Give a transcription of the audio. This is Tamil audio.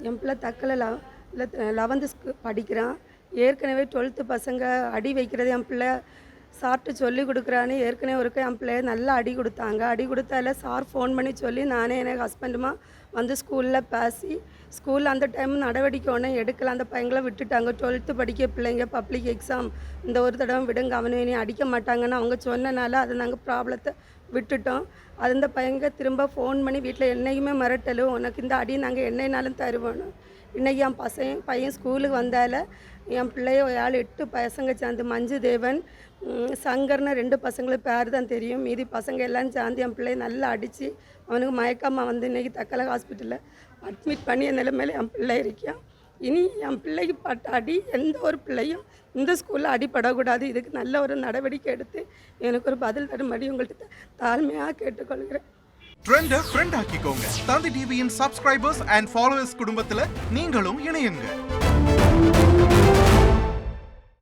என் பிள்ளை தக்கலை 11th படிக்கிறான். ஏற்கனவே 12th பசங்க அடி வைக்கிறது என் பிள்ளை சார்ட்டு சொல்லி கொடுக்குறான்னு ஏற்கனவே ஒருக்க என் பிள்ளைய நல்லா அடி கொடுத்தாங்க. அடி கொடுத்தால சார் ஃபோன் பண்ணி சொல்லி நானே எனக்கு ஹஸ்பண்டுமா வந்து ஸ்கூலில் பேசி ஸ்கூலில் அந்த டைம் நடவடிக்கை ஒன்றும் எடுக்கல. அந்த பையங்களை விட்டுட்டாங்க. 12th படிக்க பிள்ளைங்க பப்ளிக் எக்ஸாம் இந்த ஒரு தடவை விடுங்க, அவனு இனி அடிக்க மாட்டாங்கன்னு அவங்க சொன்னனால அதை நாங்கள் ப்ராப்ளத்தை விட்டுட்டோம். அது இந்த பையங்க திரும்ப ஃபோன் பண்ணி வீட்டில் என்னைக்குமே மிரட்டலும், உனக்கு இந்த அடி நாங்கள் என்னைனாலும் தருவோன்னு. இன்றைக்கி என் பையன் ஸ்கூலுக்கு வந்தால என் பிள்ளைய 8 பசங்க சேர்ந்து மஞ்சு தேவன் சங்கர்னு 2 பசங்களுக்கு பேர் தான் தெரியும். மீதி பசங்க எல்லாம் சேர்ந்து என் பிள்ளைய நல்லா அடித்து அவனுக்கு மயக்கமாக வந்து இன்றைக்கி தக்கலை ஹாஸ்பிட்டலில் அட்மிட் பண்ணி என் நிலைமையில என் பிள்ளை இருக்கான். இனி என் பிள்ளைக்கு பட்ட அடி எந்த ஒரு பிள்ளையும் இந்த ஸ்கூலில் அடிப்படக்கூடாது. இதுக்கு நல்ல ஒரு நடவடிக்கை எடுத்து எனக்கு ஒரு பதில் தரும்படி உங்கள்கிட்ட தாழ்மையாக கேட்டுக்கொள்கிறேன். ட்ரெண்டை ஃப்ரெண்ட் ஆக்கிக்கோங்க. தந்தி டிவியின் சப்ஸ்கிரைபர்ஸ் அண்ட் ஃபாலோவர்ஸ் குடும்பத்தில் நீங்களும் இணையுங்க.